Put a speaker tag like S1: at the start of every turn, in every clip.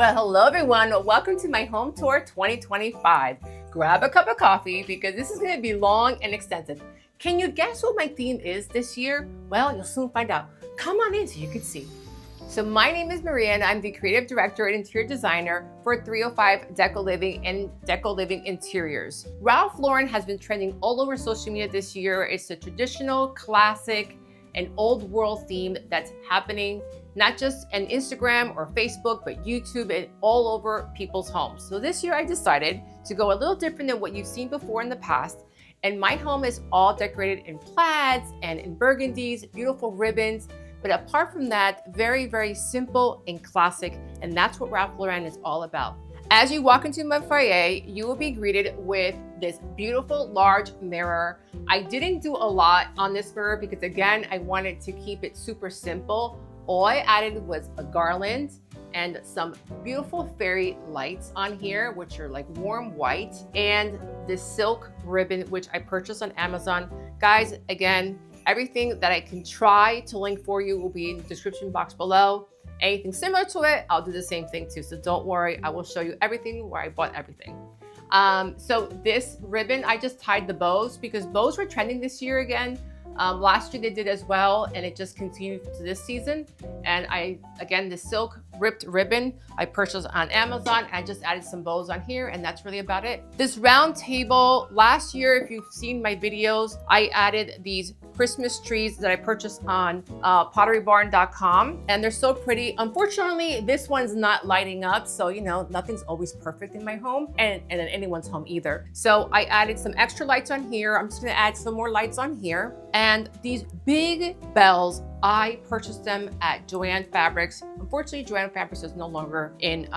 S1: Well, hello everyone. Welcome to my home tour 2025. Grab a cup of coffee because this is going to be long and extensive. Can you guess what my theme is this year? Well, you'll soon find out. Come on in so you can see. So my name is Maria and I'm the creative director and interior designer for 305 Decor Living and Decor Living Interiors. Ralph Lauren has been trending all over social media this year. It's a traditional, classic, and old world theme that's happening not just on Instagram or Facebook, but YouTube and all over people's homes. So this year I decided to go a little different than what you've seen before in the past. And my home is all decorated in plaids and in burgundies, beautiful ribbons. But apart from that, very, very simple and classic. And that's what Ralph Lauren is all about. As you walk into my foyer, you will be greeted with this beautiful large mirror. I didn't do a lot on this mirror because again, I wanted to keep it super simple. All I added was a garland and some beautiful fairy lights on here, which are like warm white, and this silk ribbon, which I purchased on Amazon. Guys, again, everything that I can try to link for you will be in the description box below. Anything similar to it, I'll do the same thing too. So don't worry, I will show you everything where I bought everything. So this ribbon, I just tied the bows because bows were trending this year again. Last year they did as well, and it just continued to this season. And again, the silk ripped ribbon, I purchased on Amazon. I just added some bows on here, and that's really about it. This round table, last year, if you've seen my videos, I added these Christmas trees that I purchased on potterybarn.com, and they're so pretty. Unfortunately, this one's not lighting up, so you know, nothing's always perfect in my home and in anyone's home either. So I added some extra lights on here. I'm just gonna add some more lights on here. And these big bells, I purchased them at Joann Fabrics. Unfortunately, Joann Fabrics is no longer in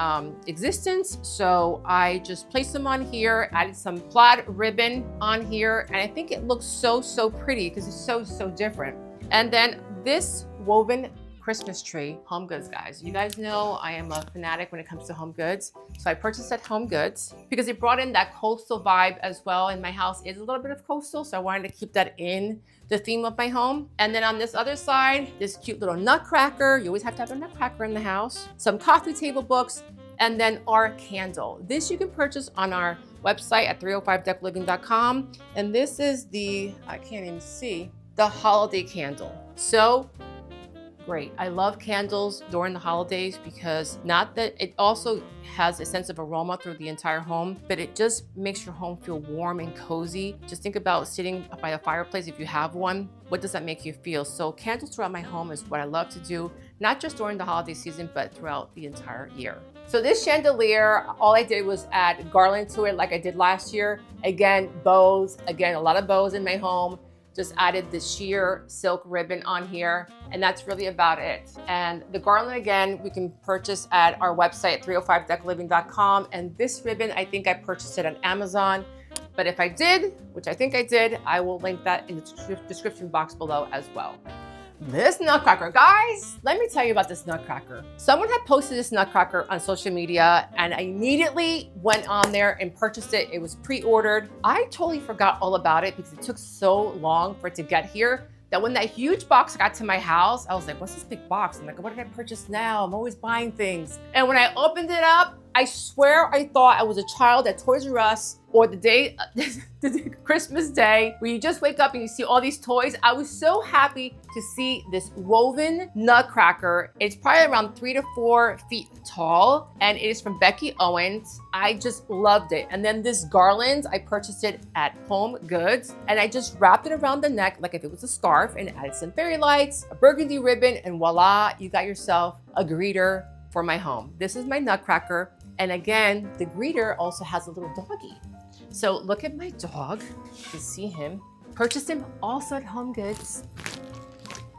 S1: existence. So I just placed them on here, added some plaid ribbon on here. And I think it looks so pretty because it's so different. And then this woven Christmas tree, Home Goods, guys. You guys know I am a fanatic when it comes to home goods. So I purchased at Home Goods because it brought in that coastal vibe as well. And my house is a little bit of coastal, so I wanted to keep that in the theme of my home. And then on this other side, this cute little nutcracker. You always have to have a nutcracker in the house. Some coffee table books, and then our candle. This you can purchase on our website at 305decorliving.com. And this is the, I can't even see, the holiday candle. So great. I love candles during the holidays because not that it also has a sense of aroma through the entire home, but it just makes your home feel warm and cozy. Just think about sitting by a fireplace if you have one. What does that make you feel? So candles throughout my home is what I love to do, not just during the holiday season, but throughout the entire year. So this chandelier, all I did was add garland to it like I did last year. Again, bows, again, a lot of bows in my home. Just added the sheer silk ribbon on here, and that's really about it. And the garland, again, we can purchase at our website, 305decorliving.com. And this ribbon, I think I purchased it on Amazon. But if I did, which I think I did, I will link that in the description box below as well. This nutcracker, guys, let me tell you about this nutcracker. Someone had posted this nutcracker on social media and I immediately went on there and purchased it. It was pre-ordered. I totally forgot all about it because it took so long for it to get here that when that huge box got to my house, I was like, what's this big box? I'm like, what did I purchase now? I'm always buying things. And when I opened it up, I swear I thought I was a child at Toys R Us or the day, the Christmas day, where you just wake up and you see all these toys. I was so happy to see this woven nutcracker. It's probably around 3 to 4 feet tall, and it is from Becky Owens. I just loved it. And then this garland, I purchased it at Home Goods, and I just wrapped it around the neck like if it was a scarf, and added some fairy lights, a burgundy ribbon, and voila, you got yourself a greeter for my home. This is my nutcracker. And again, the greeter also has a little doggy. So look at my dog, you can see him. Purchased him also at Home Goods.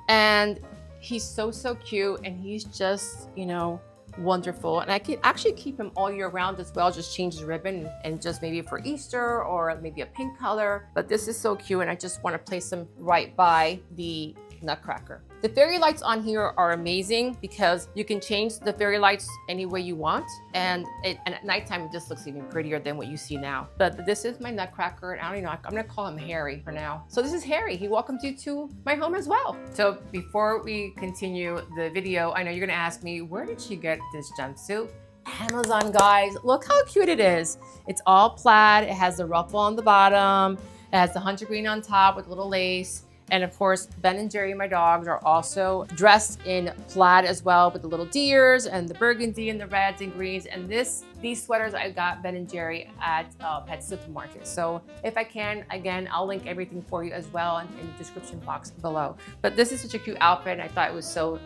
S1: And he's so cute, and he's just, you know, wonderful. And I can actually keep him all year round as well, just change the ribbon and just maybe for Easter or maybe a pink color. But this is so cute, and I just want to place him right by the nutcracker. The fairy lights on here are amazing because you can change the fairy lights any way you want. And at nighttime, it just looks even prettier than what you see now. But this is my nutcracker, and I don't even know, I'm gonna call him Harry for now. So this is Harry. He welcomes you to my home as well. So before we continue the video, I know you're gonna ask me, where did she get this jumpsuit? Amazon, guys. Look how cute it is. It's all plaid. It has the ruffle on the bottom. It has the hunter green on top with little lace. And of course, Ben and Jerry, my dogs, are also dressed in plaid as well with the little deers and the burgundy and the reds and greens. And these sweaters I got Ben and Jerry at Pet Supermarket. So if I can, again, I'll link everything for you as well in the description box below. But this is such a cute outfit. And I thought it was so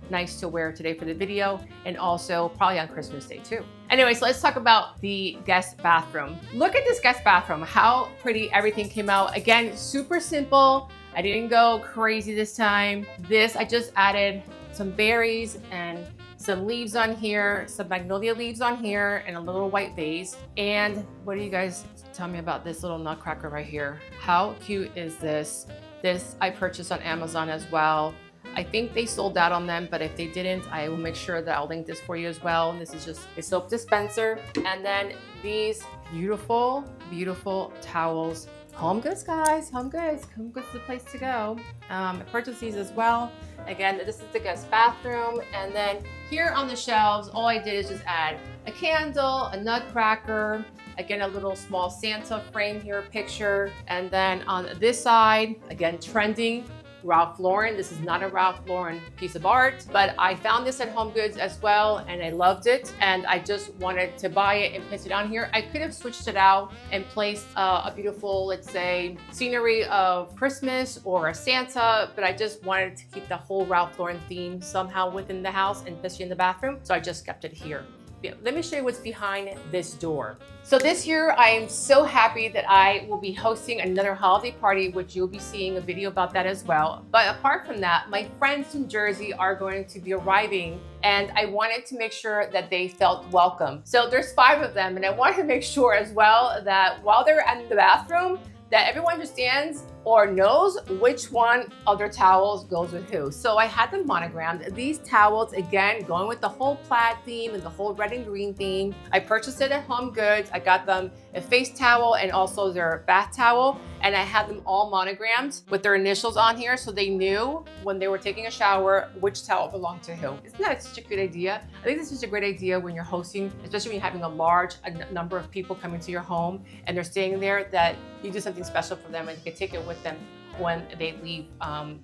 S1: nice to wear today for the video, and also probably on Christmas Day too. Anyway, so let's talk about the guest bathroom. Look at this guest bathroom, how pretty everything came out. Again, super simple. I didn't go crazy this time. I just added some berries and some leaves on here, some magnolia leaves on here, and a little white vase. And what do you guys tell me about this little nutcracker right here? How cute is this? This I purchased on Amazon as well. I think they sold out on them, but if they didn't, I will make sure that I'll link this for you as well. And this is just a soap dispenser. And then these beautiful, beautiful towels. Home Goods, guys, Home Goods. Home Goods is the place to go. I purchased these as well. Again, this is the guest bathroom. And then here on the shelves, all I did is just add a candle, a nutcracker, again, a little small Santa frame here, picture. And then on this side, again, trending, Ralph Lauren. This is not a Ralph Lauren piece of art, but I found this at Home Goods as well, and I loved it. And I just wanted to buy it and place it on here. I could have switched it out and placed a beautiful, let's say, scenery of Christmas or a Santa, but I just wanted to keep the whole Ralph Lauren theme somehow within the house, and especially in the bathroom. So I just kept it here. Yeah, let me show you what's behind this door. So this year, I am so happy that I will be hosting another holiday party, which you'll be seeing a video about that as well. But apart from that, my friends from Jersey are going to be arriving, and I wanted to make sure that they felt welcome. So there's 5 of them, and I wanted to make sure as well that while they're in the bathroom, that everyone understands or knows which one of their towels goes with who. So I had them monogrammed. These towels, again, going with the whole plaid theme and the whole red and green theme. I purchased it at Home Goods. I got them a face towel and also their bath towel. And I had them all monogrammed with their initials on here, so they knew when they were taking a shower which towel belonged to who. Isn't that such a good idea? I think this is a great idea when you're hosting, especially when you're having a large number of people coming to your home and they're staying there, that you do something special for them and you can take it with them when they leave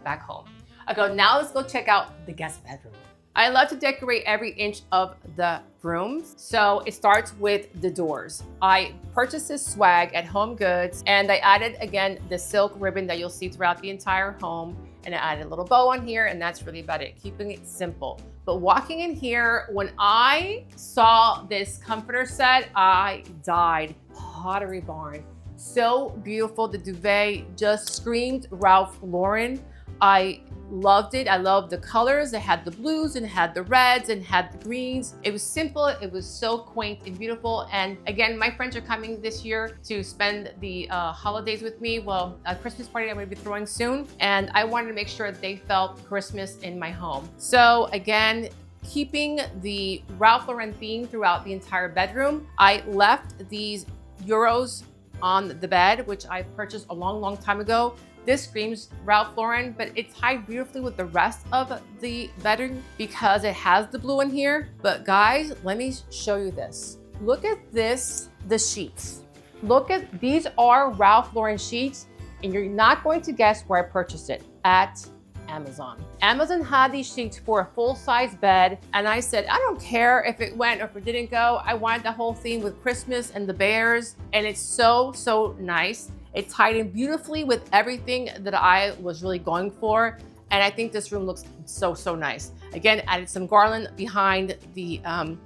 S1: back home. Okay, now let's go check out the guest bedroom. I love to decorate every inch of the rooms. So it starts with the doors. I purchased this swag at Home Goods, and I added, again, the silk ribbon that you'll see throughout the entire home. And I added a little bow on here, and that's really about it, keeping it simple. But walking in here, when I saw this comforter set, I died. Pottery Barn. So beautiful. The duvet just screamed Ralph Lauren. I loved it. I loved the colors. It had the blues and it had the reds and had the greens. It was simple. It was so quaint and beautiful. And again, my friends are coming this year to spend the holidays with me. Well, a Christmas party I'm going to be throwing soon. And I wanted to make sure that they felt Christmas in my home. So again, keeping the Ralph Lauren theme throughout the entire bedroom, I left these Euros on the bed, which I purchased a long, long time ago. This screams Ralph Lauren, but it's tied beautifully with the rest of the bedroom because it has the blue in here. But guys, let me show you this. Look at this, the sheets. Look at, these are Ralph Lauren sheets, and you're not going to guess where I purchased it, at Amazon. Amazon had these sheets for a full-size bed, and I said, I don't care if it went or if it didn't go. I wanted the whole theme with Christmas and the bears, and it's so, so nice. It tied in beautifully with everything that I was really going for. And I think this room looks so, so nice. Again, added some garland behind the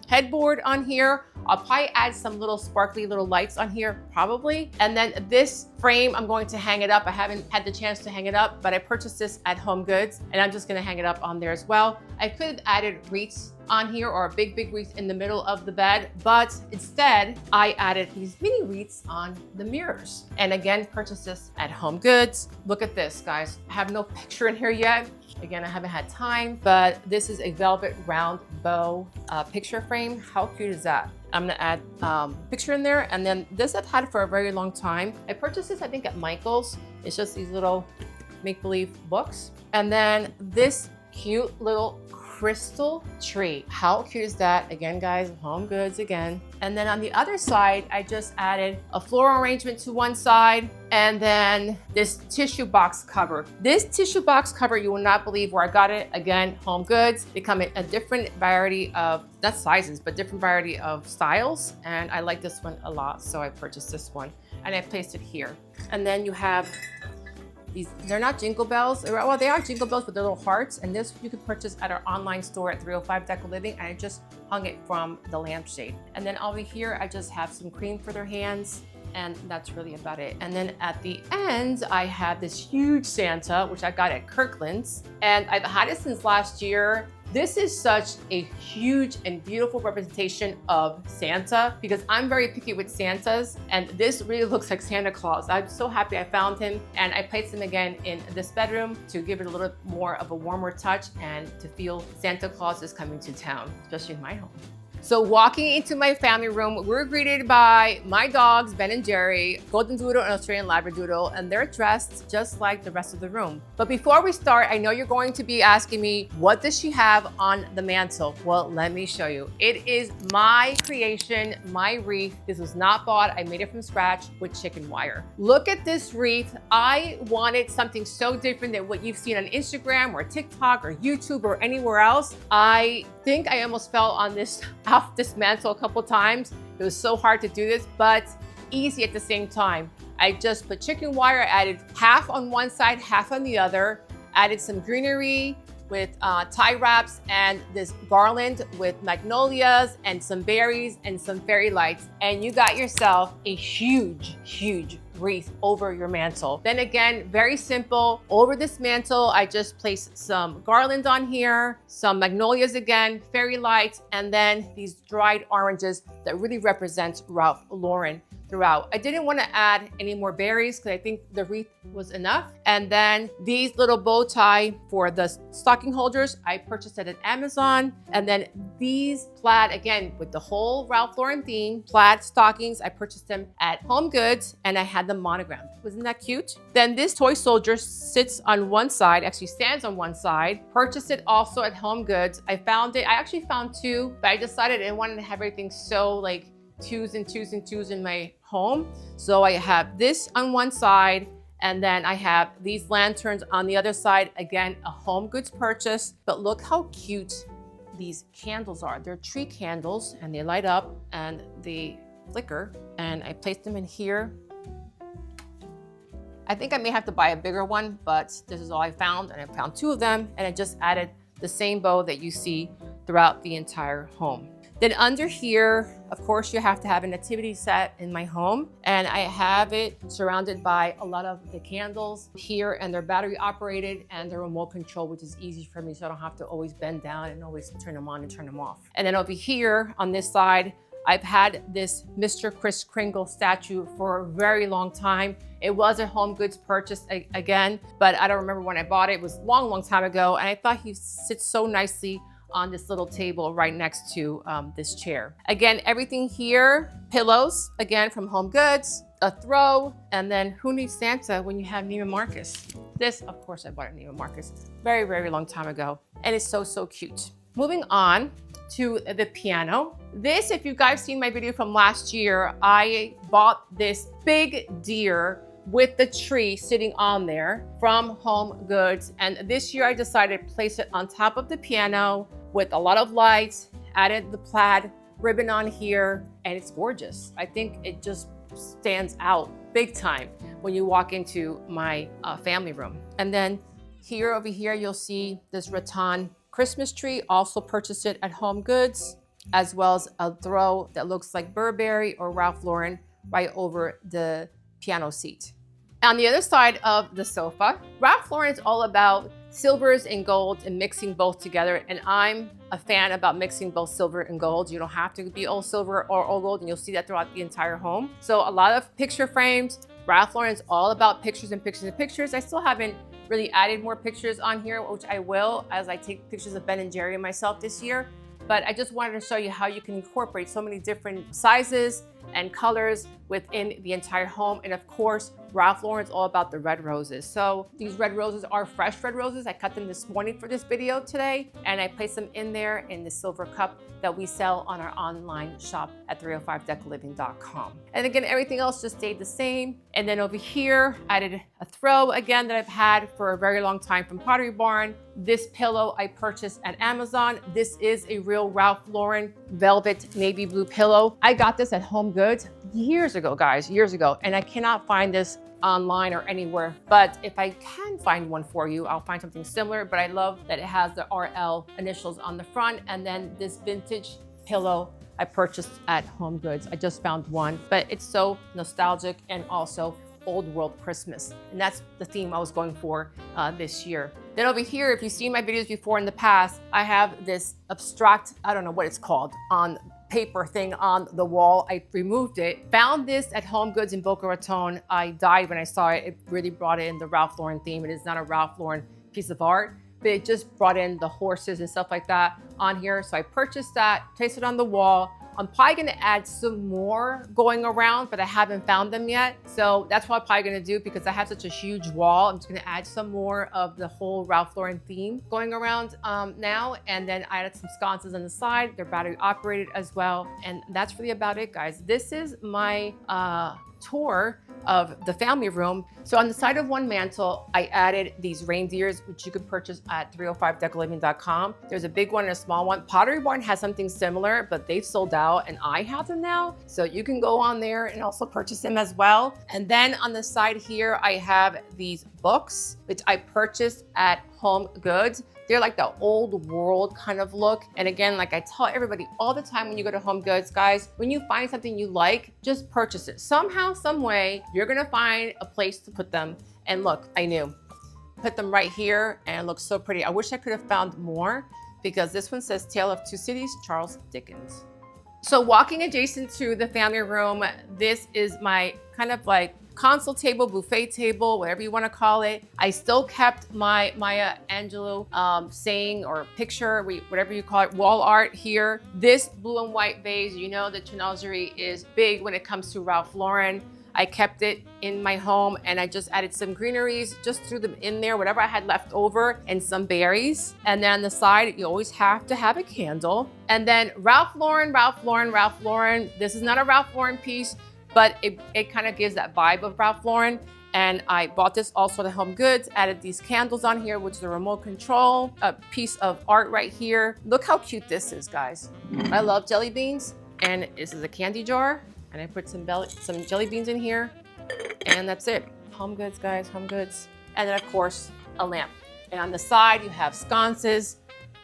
S1: headboard on here. I'll probably add some little sparkly little lights on here, probably. And then this frame, I'm going to hang it up. I haven't had the chance to hang it up, but I purchased this at Home Goods, and I'm just gonna hang it up on there as well. I could have added wreaths on here or a big, big wreath in the middle of the bed, but instead I added these mini wreaths on the mirrors. And again, purchased this at Home Goods. Look at this, guys. I have no picture in here yet. Again, I haven't had time, but this is a velvet round bow picture frame. How cute is that? I'm gonna add picture in there. And then this I've had for a very long time. I purchased this, I think, at Michael's. It's just these little make-believe books. And then this cute little crystal tree. How cute is that? Again, guys, Home Goods again. And then on the other side, I just added a floral arrangement to one side and then this tissue box cover. This tissue box cover, you will not believe where I got it. Again, Home Goods. They come in a different variety of, not sizes, but different variety of styles. And I like this one a lot, so I purchased this one and I placed it here. And then you have these, they're not jingle bells. Well, they are jingle bells, but they're little hearts. And this you can purchase at our online store at 305 Decor Living. And I just hung it from the lampshade. And then over here, I just have some cream for their hands. And that's really about it. And then at the end, I have this huge Santa, which I got at Kirkland's. And I've had it since last year. This is such a huge and beautiful representation of Santa because I'm very picky with Santas, and this really looks like Santa Claus. I'm so happy I found him, and I placed him again in this bedroom to give it a little more of a warmer touch and to feel Santa Claus is coming to town, especially in my home. So walking into my family room, we're greeted by my dogs, Ben and Jerry, Golden Doodle and Australian Labradoodle, and they're dressed just like the rest of the room. But before we start, I know you're going to be asking me, what does she have on the mantle? Well, let me show you. It is my creation, my wreath. This was not bought. I made it from scratch with chicken wire. Look at this wreath. I wanted something so different than what you've seen on Instagram or TikTok or YouTube or anywhere else. I think I almost fell on this off this mantle a couple times. It was so hard to do this, but easy at the same time. I just put chicken wire, added half on one side, half on the other, added some greenery with tie wraps and this garland with magnolias and some berries and some fairy lights. And you got yourself a huge, huge wreath over your mantle. Then again, very simple. Over this mantle, I just placed some garland on here, some magnolias again, fairy lights, and then these dried oranges that really represent Ralph Lauren throughout. I didn't want to add any more berries because I think the wreath was enough. And then these little bow tie for the stocking holders, I purchased it at Amazon. And then these plaid, again, with the whole Ralph Lauren theme, plaid stockings, I purchased them at Home Goods and I had them monogrammed. Wasn't that cute? Then this toy soldier sits on one side, actually stands on one side. Purchased it also at Home Goods. I actually found two, but I decided I didn't want to have everything so like twos and twos and twos in my home. So I have this on one side, and then I have these lanterns on the other side. Again, a Home Goods purchase, but look how cute these candles are. They're tree candles and they light up and they flicker. And I placed them in here. I think I may have to buy a bigger one, but this is all I found, and I found two of them, and I just added the same bow that you see throughout the entire home. Then under here, of course, you have to have a nativity set in my home, and I have it surrounded by a lot of the candles here, and they're battery operated and they're remote control, which is easy for me, so I don't have to always bend down and always turn them on and turn them off. And then over here on this side, I've had this Mr. Kris Kringle statue for a very long time. It was a Home Goods purchase again, but I don't remember when I bought it. It was a long, long time ago, and I thought he sits so nicely on this little table right next to this chair. Again, everything here, pillows, again, from Home Goods, a throw, and then who needs Santa when you have Neiman Marcus? This, of course, I bought at Neiman Marcus very, very long time ago, and it's so, so cute. Moving on to the piano. This, if you guys seen my video from last year, I bought this big deer with the tree sitting on there from Home Goods. And this year I decided to place it on top of the piano with a lot of lights, added the plaid ribbon on here, and it's gorgeous. I think it just stands out big time when you walk into my family room. And then here, over here, you'll see this rattan Christmas tree. Also purchased it at Home Goods, as well as a throw that looks like Burberry or Ralph Lauren right over the piano seat. On the other side of the sofa, Ralph Lauren is all about silvers and golds and mixing both together. And I'm a fan about mixing both silver and gold. You don't have to be all silver or all gold, and you'll see that throughout the entire home. So a lot of picture frames. Ralph Lauren is all about pictures and pictures and pictures. I still haven't really added more pictures on here, which I will as I take pictures of Ben and Jerry and myself this year. But I just wanted to show you how you can incorporate so many different sizes and colors within the entire home. And of course, Ralph Lauren's all about the red roses. So these red roses are fresh red roses. I cut them this morning for this video today, and I placed them in there in the silver cup that we sell on our online shop at 305decaliving.com. And again, everything else just stayed the same. And then over here, I added a throw again that I've had for a very long time from Pottery Barn. This pillow I purchased at Amazon. This is a real Ralph Lauren velvet navy blue pillow. I got this at Home Goods years ago, guys, years ago. And I cannot find this online or anywhere, but if I can find one for you, I'll find something similar. But I love that it has the RL initials on the front. And then this vintage pillow I purchased at Home Goods. I just found one, but it's so nostalgic and also old world Christmas. And that's the theme I was going for this year. Then over here, if you've seen my videos before in the past, I have this abstract, I don't know what it's called, on paper thing on the wall. I removed it. Found this at Home Goods in Boca Raton. I died when I saw it. It really brought in the Ralph Lauren theme. It is not a Ralph Lauren piece of art, but it just brought in the horses and stuff like that on here. So I purchased that, placed it on the wall. I'm probably gonna add some more going around, but I haven't found them yet. So that's what I'm probably gonna do because I have such a huge wall. I'm just gonna add some more of the whole Ralph Lauren theme going around now. And then I added some sconces on the side. They're battery operated as well. And that's really about it, guys. This is my tour of the family room. So on the side of one mantle, I added these reindeers, which you could purchase at 305decaliving.com. There's a big one and a small one. Pottery Barn has something similar, but they've sold out and I have them now. So you can go on there and also purchase them as well. And then on the side here, I have these books, which I purchased at Home Goods. They're like the old world kind of look. And again, like I tell everybody all the time when you go to Home Goods, guys, when you find something you like, just purchase it. Somehow, some way, you're gonna find a place to put them. And look, I knew. Put them right here and it looks so pretty. I wish I could have found more because this one says Tale of Two Cities, Charles Dickens. So walking adjacent to the family room, this is my kind of like console table, buffet table, whatever you want to call it. I still kept my Maya Angelou saying or picture, whatever you call it, wall art here. This blue and white vase, you know the Chinoiserie is big when it comes to Ralph Lauren. I kept it in my home and I just added some greeneries, just threw them in there, whatever I had left over, and some berries. And then on the side, you always have to have a candle. And then Ralph Lauren, Ralph Lauren, Ralph Lauren. This is not a Ralph Lauren piece, but it kind of gives that vibe of Ralph Lauren. And I bought this also at Home Goods, added these candles on here, which is a remote control, a piece of art right here. Look how cute this is, guys. I love jelly beans. And this is a candy jar. And I put some jelly beans in here. And that's it. Home Goods, guys, Home Goods. And then of course, a lamp. And on the side, you have sconces,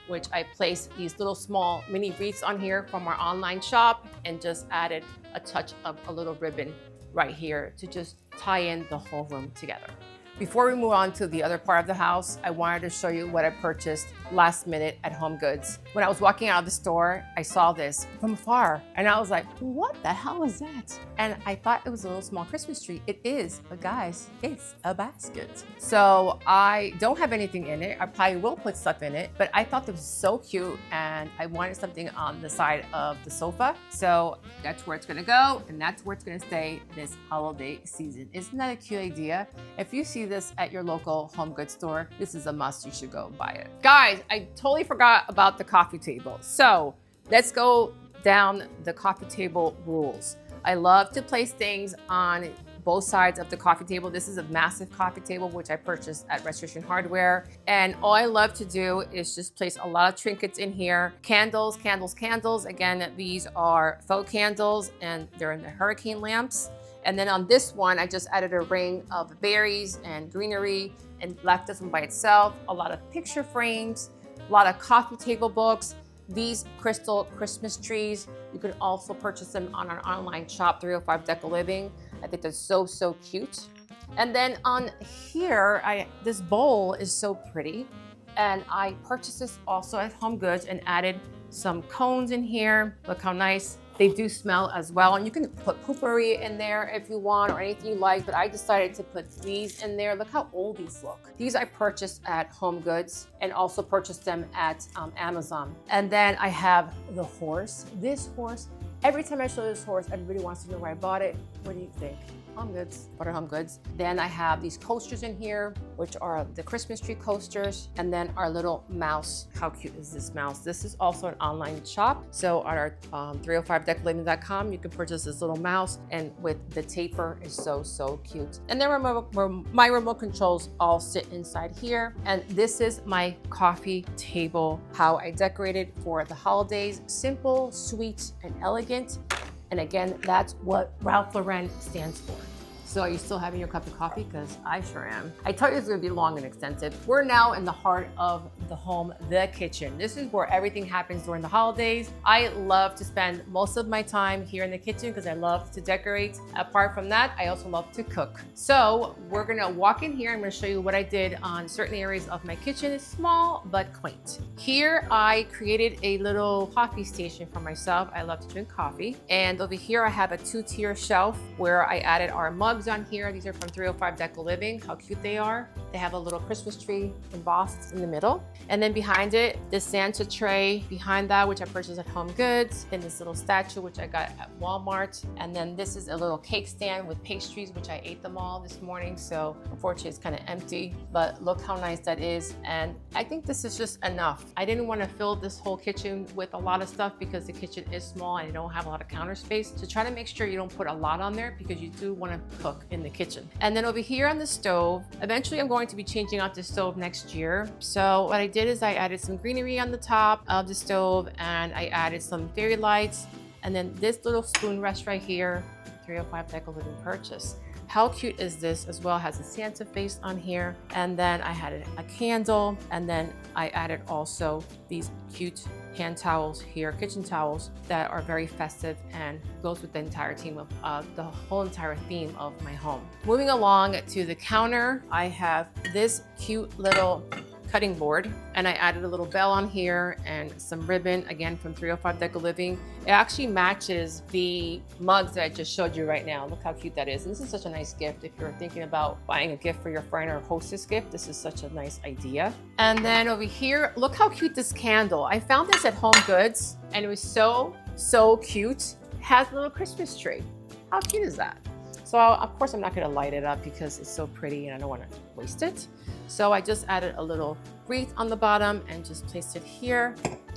S1: which I placed these little small mini wreaths on here from our online shop and just added a touch of a little ribbon right here to just tie in the whole room together. Before we move on to the other part of the house, I wanted to show you what I purchased last minute at Home Goods. When I was walking out of the store, I saw this from afar and I was like, what the hell is that? And I thought it was a little small Christmas tree. It is, but guys, it's a basket. So I don't have anything in it. I probably will put stuff in it, but I thought this was so cute and I wanted something on the side of the sofa. So that's where it's gonna go and that's where it's gonna stay this holiday season. Isn't that a cute idea? If you see this at your local Home Goods store, this is a must. You should go buy it. Guys, I totally forgot about the coffee table. So let's go down the coffee table rules. I love to place things on both sides of the coffee table. This is a massive coffee table, which I purchased at Restoration Hardware. And all I love to do is just place a lot of trinkets in here. Candles, candles, candles. Again, these are faux candles and they're in the hurricane lamps. And then on this one, I just added a ring of berries and greenery and left this one by itself. A lot of picture frames, a lot of coffee table books. These crystal Christmas trees, you can also purchase them on our online shop, 305 Deco Living. I think they're so, so cute. And then on here, this bowl is so pretty. And I purchased this also at Home Goods and added some cones in here. Look how nice. They do smell as well. And you can put potpourri in there if you want or anything you like, but I decided to put these in there. Look how old these look. These I purchased at Home Goods and also purchased them at Amazon. And then I have the horse. This horse Every time I show this horse, everybody wants to know where I bought it. What do you think? Home Goods, Butter Home Goods. Then I have these coasters in here, which are the Christmas tree coasters, and then our little mouse. How cute is this mouse? This is also an online shop. So on our 305decliving.com, you can purchase this little mouse, and with the taper is so cute. And then my remote controls all sit inside here. And this is my coffee table, how I decorated for the holidays. Simple, sweet, and elegant. And again, that's what Ralph Lauren stands for. So are you still having your cup of coffee? Because I sure am. I told you it's gonna be long and extensive. We're now in the heart of the home, the kitchen. This is where everything happens during the holidays. I love to spend most of my time here in the kitchen because I love to decorate. Apart from that, I also love to cook. So we're gonna walk in here. I'm gonna show you what I did on certain areas of my kitchen. It's small, but quaint. Here, I created a little coffee station for myself. I love to drink coffee. And over here, I have a 2-tier shelf where I added our mugs on here. These are from 305 Decor Living. How cute they are. They have a little Christmas tree embossed in the middle. And then behind it, the Santa tray behind that, which I purchased at Home Goods. And this little statue, which I got at Walmart. And then this is a little cake stand with pastries, which I ate them all this morning. So unfortunately, it's kind of empty, but look how nice that is. And I think this is just enough. I didn't want to fill this whole kitchen with a lot of stuff because the kitchen is small and I don't have a lot of counter space. So try to make sure you don't put a lot on there because you do want to cook in the kitchen. And then over here on the stove, eventually I'm going to be changing out the stove next year. So what I did is I added some greenery on the top of the stove and I added some fairy lights. And then this little spoon rest right here, 305 Decor Living purchase. How cute is this? As well, has a Santa face on here. And then I had a candle. And then I added also these cute hand towels here, kitchen towels that are very festive and goes with the entire theme of the whole entire theme of my home. Moving along to the counter, I have this cute little cutting board and I added a little bell on here and some ribbon, again from 305 Decor Living. It actually matches the mugs that I just showed you right now. Look how cute that is. And this is such a nice gift if you're thinking about buying a gift for your friend or a hostess gift. This is such a nice idea. And then over here, look how cute this candle. I found this at Home Goods and it was so cute. It has a little Christmas tree. How cute is that? So of course I'm not gonna light it up because it's so pretty and I don't wanna waste it. So I just added a little wreath on the bottom and just placed it here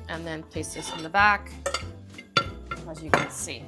S1: and then placed this in the back, as you can see.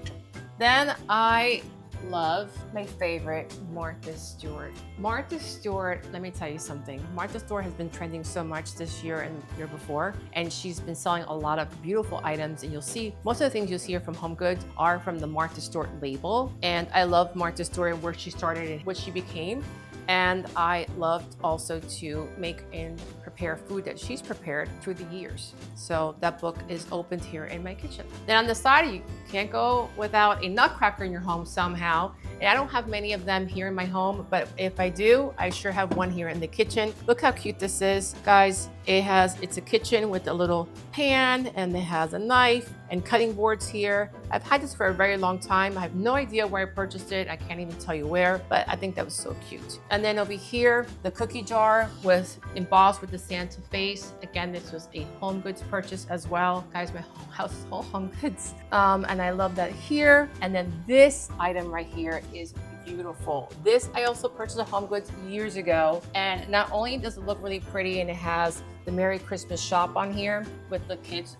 S1: Then I love my favorite, Martha Stewart. Martha Stewart, let me tell you something. Martha Stewart has been trending so much this year and the year before, and she's been selling a lot of beautiful items. And you'll see, most of the things you'll see here from Home Goods are from the Martha Stewart label. And I love Martha Stewart and where she started and what she became. And I loved also to make and prepare food that she's prepared through the years. So that book is opened here in my kitchen. Then on the side, you can't go without a nutcracker in your home somehow. And I don't have many of them here in my home, but if I do, I sure have one here in the kitchen. Look how cute this is, guys. It's a kitchen with a little pan and it has a knife and cutting boards here. I've had this for a very long time. I have no idea where I purchased it. I can't even tell you where, but I think that was so cute. And then over here, the cookie jar was embossed with the Santa face. Again, this was a Home Goods purchase as well. Guys, my whole house is all Home Goods. And I love that here. And then this item right here is beautiful. This I also purchased at Home Goods years ago. And not only does it look really pretty and it has the Merry Christmas shop on here with the kids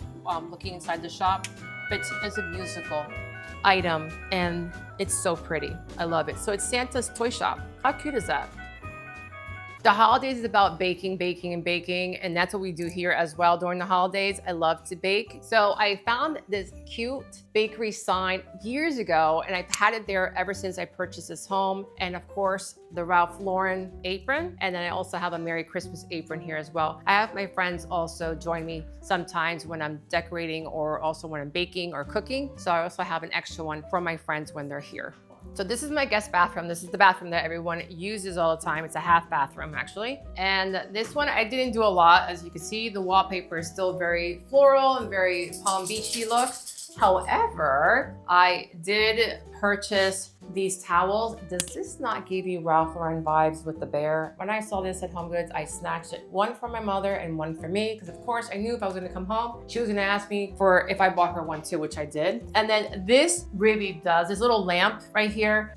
S1: looking inside the shop, but it's a musical item and it's so pretty. I love it. So it's Santa's toy shop. How cute is that? The holidays is about baking, and that's what we do here as well during the holidays. I love to bake. So I found this cute bakery sign years ago, and I've had it there ever since I purchased this home. And of course, the Ralph Lauren apron, and then I also have a Merry Christmas apron here as well. I have my friends also join me sometimes when I'm decorating or also when I'm baking or cooking. So I also have an extra one for my friends when they're here. So this is my guest bathroom. This is the bathroom that everyone uses all the time. It's a half bathroom actually. And this one I didn't do a lot. As you can see, the wallpaper is still very floral and very Palm Beachy look. However, I did purchase these towels. Does this not give you Ralph Lauren vibes with the bear? When I saw this at Home Goods, I snatched it. One for my mother and one for me, because of course I knew if I was gonna come home, she was gonna ask me for if I bought her one too, which I did. And then this really does, this little lamp right here,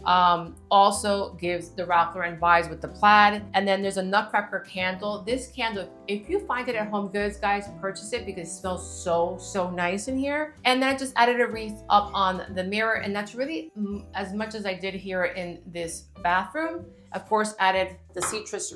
S1: also gives the Ralph Lauren vibes with the plaid. And then there's a nutcracker candle. This candle, if you find it at Home Goods, guys, purchase it because it smells so nice in here. And then I just added a wreath up on the mirror, and that's really as much as I did here in this bathroom. Of course, added the citrus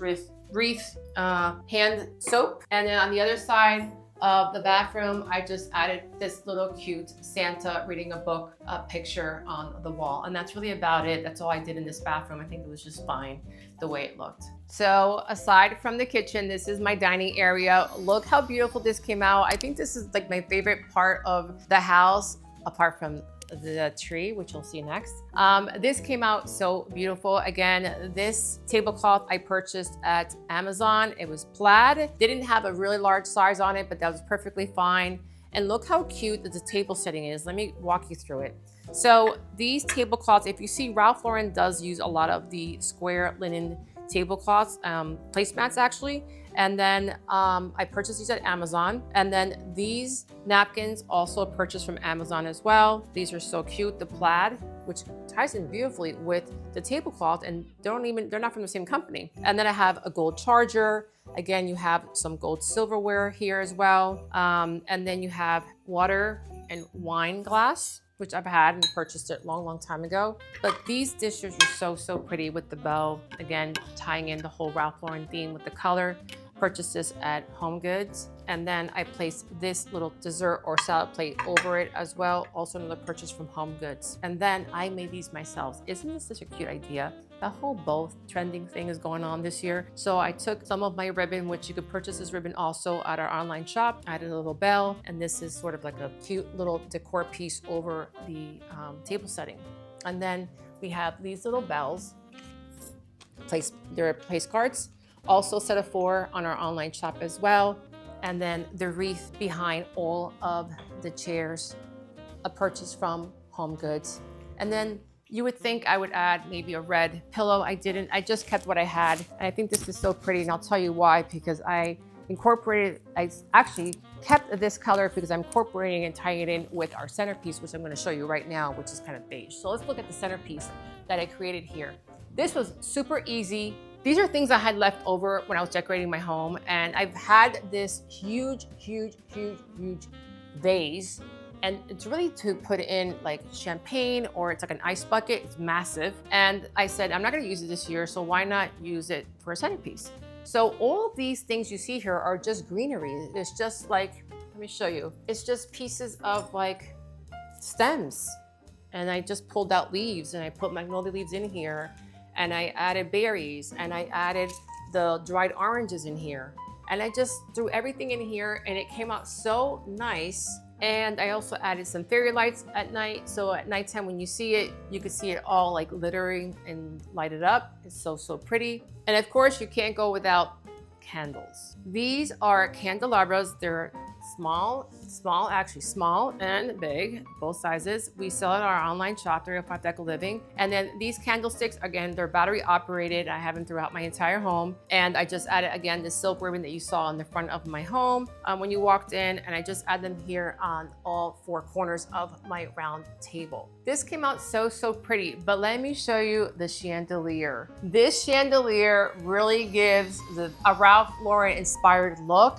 S1: wreath hand soap. And then on the other side of the bathroom, I just added this little cute Santa reading a book picture on the wall. And that's really about it. That's all I did in this bathroom. I think it was just fine the way it looked. So aside from the kitchen, this is my dining area. Look how beautiful this came out. I think this is like my favorite part of the house, apart from the tree, which you'll see next. This came out so beautiful. Again, this tablecloth I purchased at Amazon. It was plaid. Didn't have a really large size on it, but that was perfectly fine. And look how cute the table setting is. Let me walk you through it. So these tablecloths, if you see, Ralph Lauren does use a lot of the square linen tablecloths, placemats actually. And then I purchased these at Amazon. And then these napkins also purchased from Amazon as well. These are so cute, the plaid, which ties in beautifully with the tablecloth, and they're not from the same company. And then I have a gold charger. Again, you have some gold silverware here as well. And then you have water and wine glass, which I've had and purchased it long time ago. But these dishes are so pretty with the bell. Again, tying in the whole Ralph Lauren theme with the color. Purchased this at Home Goods. And then I placed this little dessert or salad plate over it as well. Also another purchase from Home Goods. And then I made these myself. Isn't this such a cute idea? The whole bow trending thing is going on this year. So I took some of my ribbon, which you could purchase this ribbon also at our online shop. I added a little bell, and this is sort of like a cute little decor piece over the table setting. And then we have these little bells. They're place cards. Also set of 4 on our online shop as well. And then the wreath behind all of the chairs, a purchase from Home Goods. And then you would think I would add maybe a red pillow. I didn't. I just kept what I had. And I think this is so pretty, and I'll tell you why, because I actually kept this color because I'm incorporating and tying it in with our centerpiece, which I'm going to show you right now, which is kind of beige. So let's look at the centerpiece that I created here. This was super easy. These are things I had left over when I was decorating my home, and I've had this huge vase, and it's really to put in like champagne, or it's like an ice bucket. It's massive. And I said, I'm not gonna use it this year, so why not use it for a centerpiece? So all of these things you see here are just greenery. It's just like, let me show you. It's just pieces of like stems. And I just pulled out leaves, and I put magnolia leaves in here. And I added berries, and I added the dried oranges in here. And I just threw everything in here, and it came out so nice. And I also added some fairy lights at night. So at nighttime when you see it, you can see it all like glittering and lighted up. It's so pretty. And of course, you can't go without candles. These are candelabras. They're actually small and big, both sizes. We sell at our online shop, 305 Deco Living. And then these candlesticks, again, they're battery operated. I have them throughout my entire home. And I just added, again, the silk ribbon that you saw on the front of my home when you walked in, and I just add them here on all 4 corners of my round table. This came out so pretty, but let me show you the chandelier. This chandelier really gives a Ralph Lauren inspired look.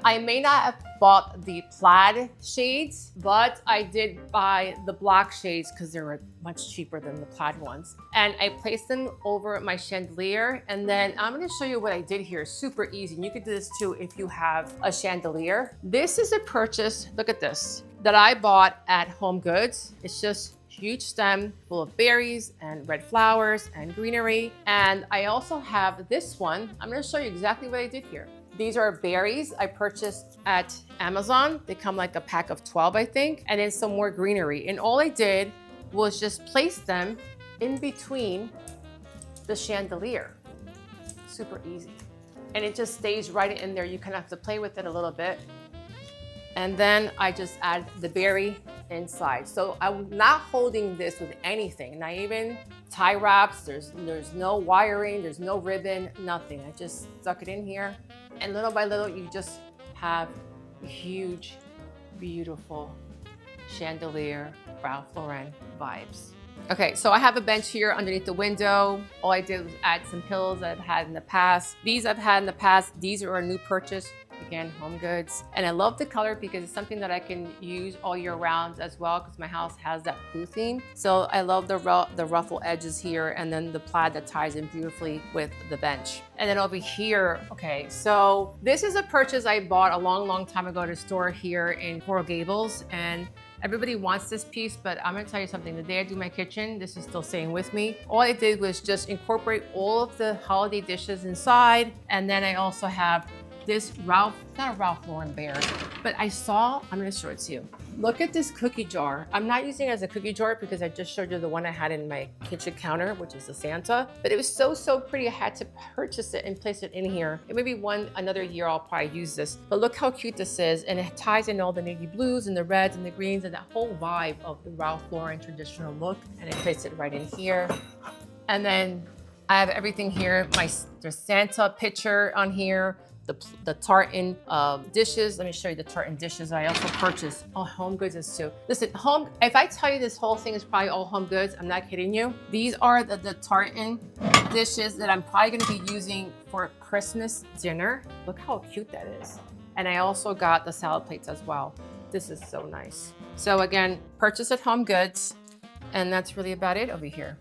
S1: I may not have bought the plaid shades, but I did buy the black shades because they were much cheaper than the plaid ones. And I placed them over my chandelier. And then I'm gonna show you what I did here. Super easy. And you could do this too if you have a chandelier. This is a purchase, look at this, that I bought at Home Goods. It's just huge stem full of berries and red flowers and greenery. And I also have this one. I'm gonna show you exactly what I did here. These are berries I purchased at Amazon. They come like a pack of 12, I think, and then some more greenery. And all I did was just place them in between the chandelier. Super easy. And it just stays right in there. You kind of have to play with it a little bit. And then I just add the berry inside. So I'm not holding this with anything, not even tie wraps. There's no wiring, there's no ribbon, nothing. I just stuck it in here. And little by little, you just have huge, beautiful chandelier Ralph Lauren vibes. Okay, so I have a bench here underneath the window. All I did was add some pillows that I've had in the past. These I've had in the past. These are a new purchase. Again, Home Goods. And I love the color because it's something that I can use all year round as well, because my house has that blue theme. So I love the ruffle edges here, and then the plaid that ties in beautifully with the bench. And then over here, okay, so this is a purchase I bought a long time ago at a store here in Coral Gables, and everybody wants this piece, but I'm gonna tell you something. The day I do my kitchen, this is still staying with me. All I did was just incorporate all of the holiday dishes inside, and then I also have this not a Ralph Lauren bear, but I'm gonna show it to you. Look at this cookie jar. I'm not using it as a cookie jar because I just showed you the one I had in my kitchen counter, which is the Santa, but it was so pretty. I had to purchase it and place it in here. And maybe another year I'll probably use this, but look how cute this is. And it ties in all the navy blues and the reds and the greens and that whole vibe of the Ralph Lauren traditional look. And I place it right in here. And then I have everything here. The Santa picture on here, the tartan dishes. Let me show you the tartan dishes I also purchased. Oh, Home Goods is too. Listen, if I tell you this whole thing is probably all Home Goods, I'm not kidding you. These are the tartan dishes that I'm probably gonna be using for Christmas dinner. Look how cute that is. And I also got the salad plates as well. This is so nice. So again, purchase at Home Goods, and that's really about it over here.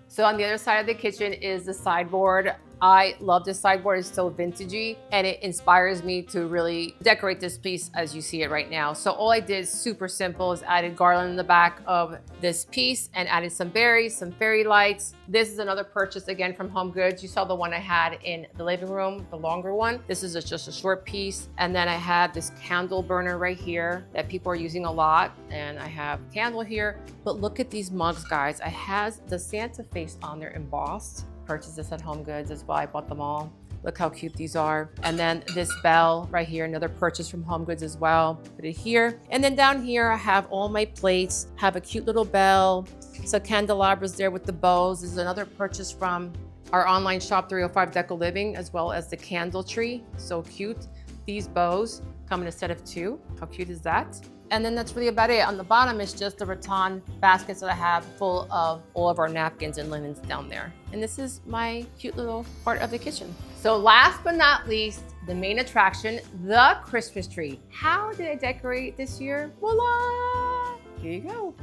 S1: So on the other side of the kitchen is the sideboard. I love this sideboard. It's so vintagey, and it inspires me to really decorate this piece as you see it right now. So all I did, super simple, is added garland in the back of this piece and added some berries, some fairy lights. This is another purchase again from Home Goods. You saw the one I had in the living room, the longer one. This is just a short piece. And then I have this candle burner right here that people are using a lot. And I have a candle here, but look at these mugs, guys. I have the Santa face on there embossed. Purchased this at Home Goods as well. I bought them all. Look how cute these are. And then this bell right here, another purchase from Home Goods as well. Put it here. And then down here, I have all my plates, have a cute little bell. So candelabras there with the bows. This is another purchase from our online shop, 305 Decor Living, as well as the candle tree. So cute. These bows come in a set of 2. How cute is that? And then that's really about it. On the bottom is just the rattan baskets that I have full of all of our napkins and linens down there. And this is my cute little part of the kitchen. So last but not least, the main attraction, the Christmas tree. How did I decorate this year? Voila! Here you go.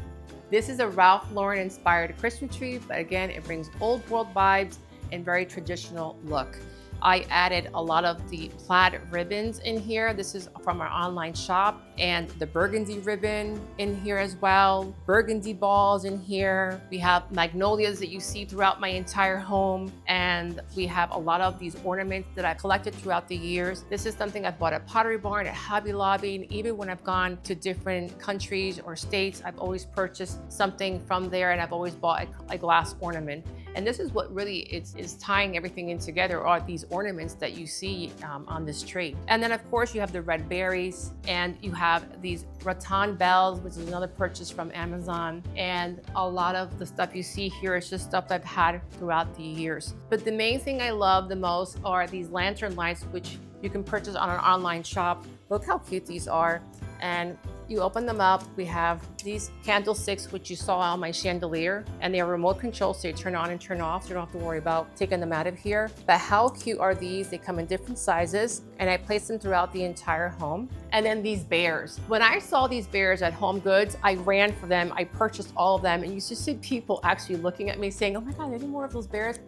S1: This is a Ralph Lauren inspired Christmas tree, but again, it brings old world vibes and very traditional look. I added a lot of the plaid ribbons in here. This is from our online shop, and the burgundy ribbon in here as well. Burgundy balls in here. We have magnolias that you see throughout my entire home. And we have a lot of these ornaments that I've collected throughout the years. This is something I've bought at Pottery Barn, at Hobby Lobby, and even when I've gone to different countries or states, I've always purchased something from there, and I've always bought a glass ornament. And this is what really is tying everything in together, are these ornaments that you see on this tree. And then of course you have the red berries, and you have these rattan bells, which is another purchase from Amazon. And a lot of the stuff you see here is just stuff I've had throughout the years. But the main thing I love the most are these lantern lights, which you can purchase on our online shop. Look how cute these are. And you open them up, we have these candlesticks, which you saw on my chandelier, and they are remote control, so you turn on and turn off, so you don't have to worry about taking them out of here. But how cute are these? They come in different sizes, and I place them throughout the entire home. And then these bears. When I saw these bears at Home Goods, I ran for them. I purchased all of them, and you should see people actually looking at me saying, oh my God, any more of those bears?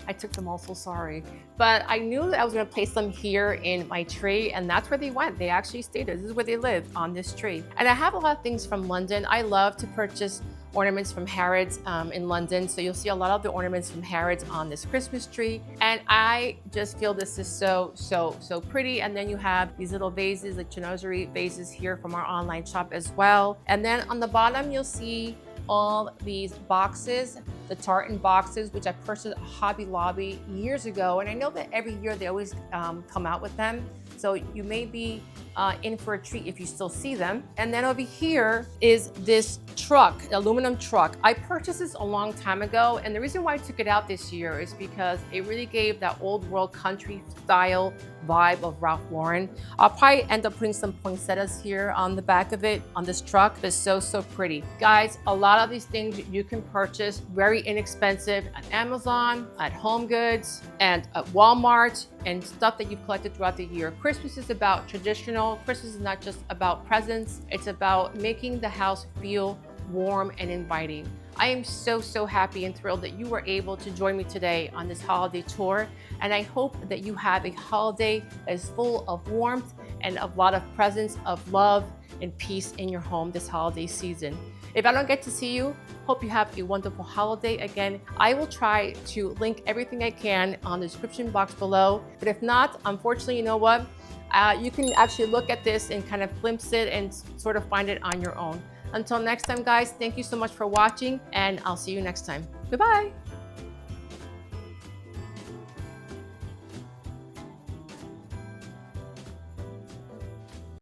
S1: I took them all, so sorry. But I knew that I was gonna place them here in my tree, and that's where they went. They actually stayed there. This is where they live, on this tree. And I have a lot of things from London. I love to purchase ornaments from Harrods in London. So you'll see a lot of the ornaments from Harrods on this Christmas tree. And I just feel this is so pretty. And then you have these little vases, like chinoiserie vases here from our online shop as well. And then on the bottom, you'll see all these boxes, the tartan boxes, which I purchased at Hobby Lobby years ago. And I know that every year they always come out with them. So you may be in for a treat if you still see them. And then over here is this truck, aluminum truck. I purchased this a long time ago, and the reason why I took it out this year is because it really gave that old world country style vibe of Ralph Lauren. I'll probably end up putting some poinsettias here on the back of it, on this truck. It's so pretty. Guys, a lot of these things you can purchase very inexpensive at Amazon, at Home Goods, and at Walmart, and stuff that you've collected throughout the year. Christmas is about traditional. Christmas is not just about presents. It's about making the house feel warm and inviting. I am so happy and thrilled that you were able to join me today on this holiday tour. And I hope that you have a holiday that is full of warmth and a lot of presence of love and peace in your home this holiday season. If I don't get to see you, hope you have a wonderful holiday. Again, I will try to link everything I can on the description box below. But if not, unfortunately, you know what? You can actually look at this and kind of glimpse it and sort of find it on your own. Until next time, guys, thank you so much for watching, and I'll see you next time. Goodbye.